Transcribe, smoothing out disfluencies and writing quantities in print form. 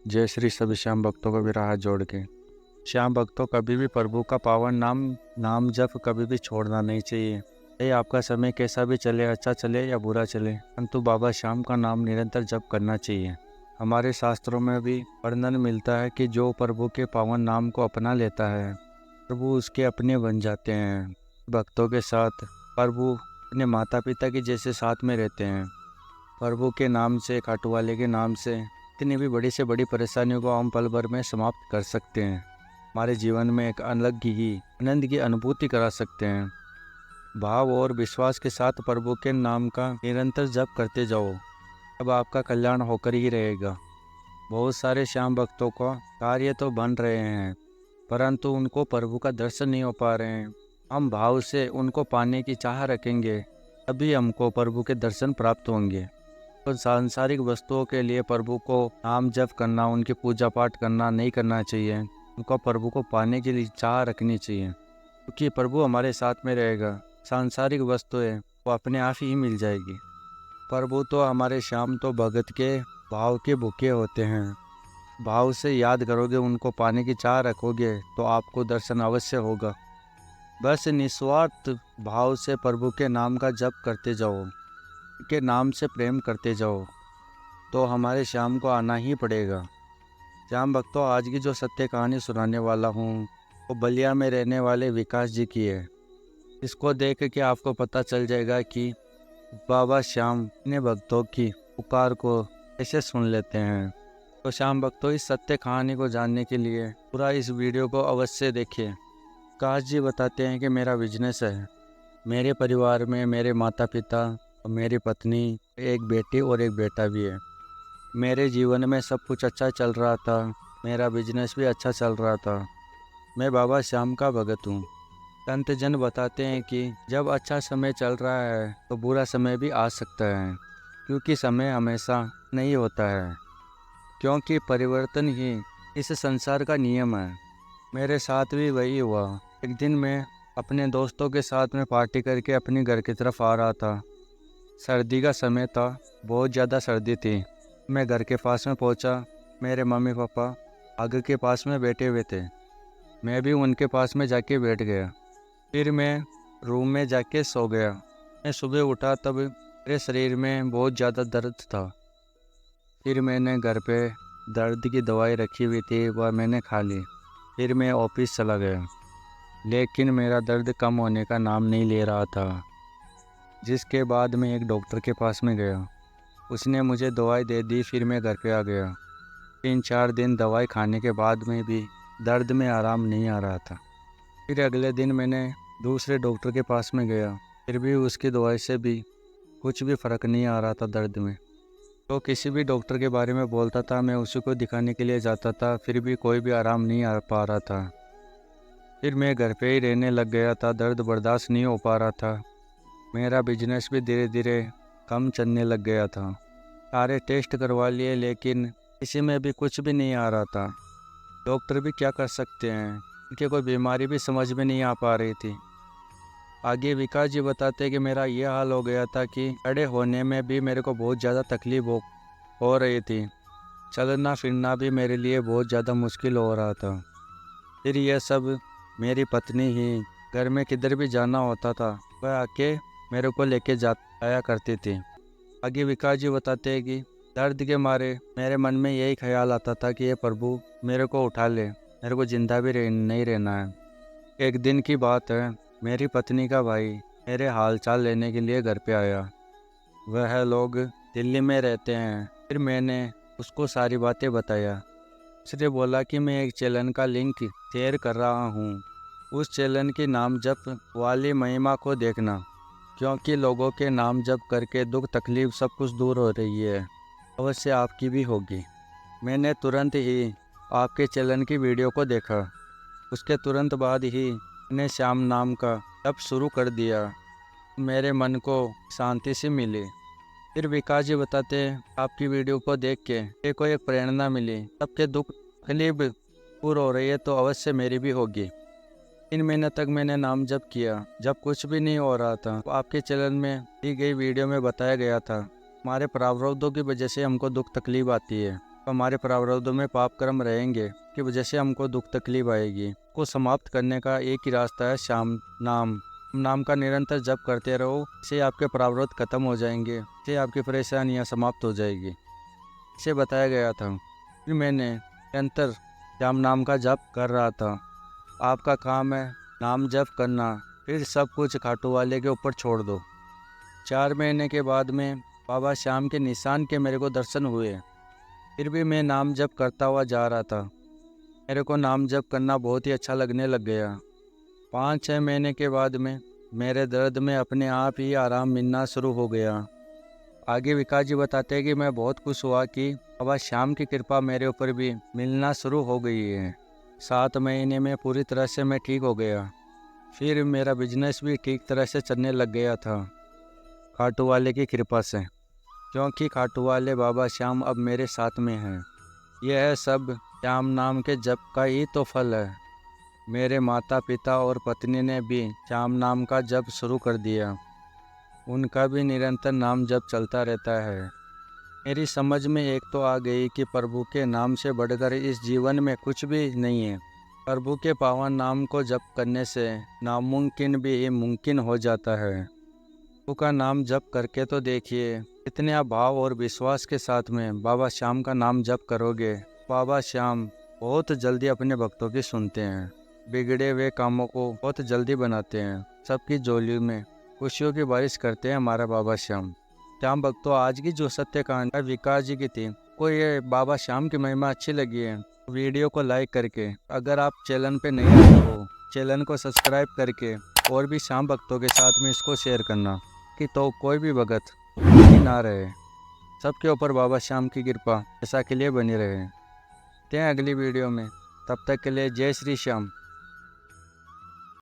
जय श्री सभी श्याम भक्तों को मेरा हाथ जोड़ के। श्याम भक्तों, कभी भी प्रभु का पावन नाम जप कभी भी छोड़ना नहीं चाहिए। चाहे आपका समय कैसा भी चले, अच्छा चले या बुरा चले, परंतु बाबा श्याम का नाम निरंतर जप करना चाहिए। हमारे शास्त्रों में भी वर्णन मिलता है कि जो प्रभु के पावन नाम को अपना लेता है, प्रभु उसके अपने बन जाते हैं। भक्तों के साथ प्रभु अपने माता पिता के जैसे साथ में रहते हैं। प्रभु के नाम से, खाटू वाले के नाम से इतनी भी बड़ी से बड़ी परेशानियों को हम पल भर में समाप्त कर सकते हैं। हमारे जीवन में एक अलग ही आनंद की अनुभूति करा सकते हैं। भाव और विश्वास के साथ प्रभु के नाम का निरंतर जप करते जाओ, अब आपका कल्याण होकर ही रहेगा। बहुत सारे श्याम भक्तों का कार्य तो बन रहे हैं, परंतु उनको प्रभु का दर्शन नहीं हो पा रहे हैं। हम भाव से उनको पाने की चाह रखेंगे, तभी हमको प्रभु के दर्शन प्राप्त होंगे। तो सांसारिक वस्तुओं के लिए प्रभु को नाम जप करना, उनकी पूजा पाठ करना नहीं करना चाहिए। उनको प्रभु को पाने के लिए चाह रखनी चाहिए, क्योंकि प्रभु हमारे साथ में रहेगा। सांसारिक वस्तुएं वो अपने आप ही मिल जाएगी। प्रभु तो हमारे श्याम तो भगत के भाव के भूखे होते हैं। भाव से याद करोगे, उनको पाने की चाह रखोगे तो आपको दर्शन अवश्य होगा। बस निस्वार्थ भाव से प्रभु के नाम का जप करते जाओ, के नाम से प्रेम करते जाओ, तो हमारे श्याम को आना ही पड़ेगा। श्याम भक्तों, आज की जो सत्य कहानी सुनाने वाला हूँ वो बलिया में रहने वाले विकास जी की है। इसको देख के आपको पता चल जाएगा कि बाबा श्याम अपने भक्तों की पुकार को कैसे सुन लेते हैं। तो श्याम भक्तों, इस सत्य कहानी को जानने के लिए पूरा इस वीडियो को अवश्य देखिए। विकास जी बताते हैं कि मेरा बिजनेस है। मेरे परिवार में मेरे माता पिता और मेरी पत्नी, एक बेटी और एक बेटा भी है। मेरे जीवन में सब कुछ अच्छा चल रहा था, मेरा बिजनेस भी अच्छा चल रहा था। मैं बाबा श्याम का भगत हूँ। संत जन बताते हैं कि जब अच्छा समय चल रहा है तो बुरा समय भी आ सकता है, क्योंकि समय हमेशा नहीं होता है, क्योंकि परिवर्तन ही इस संसार का नियम है। मेरे साथ भी वही हुआ। एक दिन मैं अपने दोस्तों के साथ में पार्टी करके अपने घर की तरफ आ रहा था। सर्दी का समय था, बहुत ज़्यादा सर्दी थी। मैं घर के पास में पहुंचा। मेरे मम्मी पापा आग के पास में बैठे हुए थे। मैं भी उनके पास में जाके बैठ गया। फिर मैं रूम में जाके सो गया। मैं सुबह उठा तब मेरे शरीर में बहुत ज़्यादा दर्द था। फिर मैंने घर पे दर्द की दवाई रखी हुई थी, वह मैंने खा ली। फिर मैं ऑफिस चला गया, लेकिन मेरा दर्द कम होने का नाम नहीं ले रहा था। जिसके बाद मैं एक डॉक्टर के पास में गया। उसने मुझे दवाई दे दी। फिर मैं घर पे आ गया। 3-4 दिन दवाई खाने के बाद में भी दर्द में आराम नहीं आ रहा था। फिर अगले दिन मैंने दूसरे डॉक्टर के पास में गया। फिर भी उसकी दवाई से भी कुछ भी फ़र्क नहीं आ रहा था दर्द में। तो किसी भी डॉक्टर के बारे में बोलता था, मैं उसी को दिखाने के लिए जाता था, फिर भी कोई भी आराम नहीं आ पा रहा था। फिर मैं घर पे ही रहने लग गया था। दर्द बर्दाश्त नहीं हो पा रहा था। मेरा बिजनेस भी धीरे धीरे कम चलने लग गया था। सारे टेस्ट करवा लिए, लेकिन किसी में भी कुछ भी नहीं आ रहा था। डॉक्टर भी क्या कर सकते हैं, उनकी कोई बीमारी भी समझ में नहीं आ पा रही थी। आगे विकास जी बताते कि मेरा ये हाल हो गया था कि खड़े होने में भी मेरे को बहुत ज़्यादा तकलीफ हो रही थी। चलना फिरना भी मेरे लिए बहुत ज़्यादा मुश्किल हो रहा था। फिर यह सब मेरी पत्नी ही, घर में किधर भी जाना होता था वह आके मेरे को लेके आया करती थी। आगे विकास जी बताते हैं कि दर्द के मारे मेरे मन में यही ख्याल आता था कि ये प्रभु मेरे को उठा ले, मेरे को जिंदा भी नहीं रहना है। एक दिन की बात है, मेरी पत्नी का भाई मेरे हाल चाल लेने के लिए घर पे आया। वह लोग दिल्ली में रहते हैं। फिर मैंने उसको सारी बातें बताया। उसने बोला कि मैं एक चैनल का लिंक शेयर कर रहा हूँ, उस चैनल की नाम जप वाली महिमा को देखना, क्योंकि लोगों के नाम जप करके दुख तकलीफ सब कुछ दूर हो रही है। अवश्य आपकी भी होगी। मैंने तुरंत ही आपके चैनल की वीडियो को देखा। उसके तुरंत बाद ही मैंने श्याम नाम का जप शुरू कर दिया। मेरे मन को शांति से मिली। फिर विकास जी बताते हैं, आपकी वीडियो को देख के मेरे को एक प्रेरणा मिली। सबके दुख तकलीफ दूर हो रही है तो अवश्य मेरी भी होगी। 3 महीने तक मैंने नाम जप किया। जब कुछ भी नहीं हो रहा था, तो आपके चैनल में दी गई वीडियो में बताया गया था हमारे प्रारब्धों की वजह से हमको दुख तकलीफ आती है। तो हमारे प्रारब्धों में पाप कर्म रहेंगे कि वजह से हमको दुख तकलीफ आएगी। को समाप्त करने का एक ही रास्ता है श्याम नाम। नाम का निरंतर जप करते रहो, इससे आपके प्रारब्ध खत्म हो जाएंगे, इससे आपकी परेशानियां समाप्त हो जाएगी, इसे बताया गया था। फिर मैंने निरंतर श्याम नाम का जप कर रहा था। आपका काम है नाम जप करना, फिर सब कुछ खाटू वाले के ऊपर छोड़ दो। 4 महीने के बाद में बाबा श्याम के निशान के मेरे को दर्शन हुए। फिर भी मैं नाम जप करता हुआ जा रहा था। मेरे को नाम जप करना बहुत ही अच्छा लगने लग गया। 5-6 महीने के बाद में मेरे दर्द में अपने आप ही आराम मिलना शुरू हो गया। आगे विकास जी बताते हैं कि मैं बहुत खुश हुआ कि बाबा श्याम की कृपा मेरे ऊपर भी मिलना शुरू हो गई है। 7 महीने में पूरी तरह से मैं ठीक हो गया। फिर मेरा बिजनेस भी ठीक तरह से चलने लग गया था खाटू वाले की कृपा से, क्योंकि खाटू वाले बाबा श्याम अब मेरे साथ में हैं। यह सब श्याम नाम के जप का ही तो फल है। मेरे माता पिता और पत्नी ने भी श्याम नाम का जप शुरू कर दिया। उनका भी निरंतर नाम जप चलता रहता है। मेरी समझ में एक तो आ गई कि प्रभु के नाम से बढ़कर इस जीवन में कुछ भी नहीं है। प्रभु के पावन नाम को जप करने से नामुमकिन भी मुमकिन हो जाता है। प्रभु का नाम जप करके तो देखिए, इतने आप भाव और विश्वास के साथ में बाबा श्याम का नाम जप करोगे, बाबा श्याम बहुत जल्दी अपने भक्तों की सुनते हैं। बिगड़े हुए कामों को बहुत जल्दी बनाते हैं। सबकी झोली में खुशियों की बारिश करते हैं हमारा बाबा श्याम। श्याम भक्तों, आज की जो सत्य कहानी विकास जी की थी, को ये बाबा श्याम की महिमा अच्छी लगी है, वीडियो को लाइक करके, अगर आप चैनल पे नए आए हो चैनल को सब्सक्राइब करके और भी श्याम भक्तों के साथ में इसको शेयर करना कि तो कोई भी भगत ना रहे। सबके ऊपर बाबा श्याम की कृपा ऐसा के लिए बनी रहे। ते हैं अगली वीडियो में, तब तक के लिए जय श्री श्याम।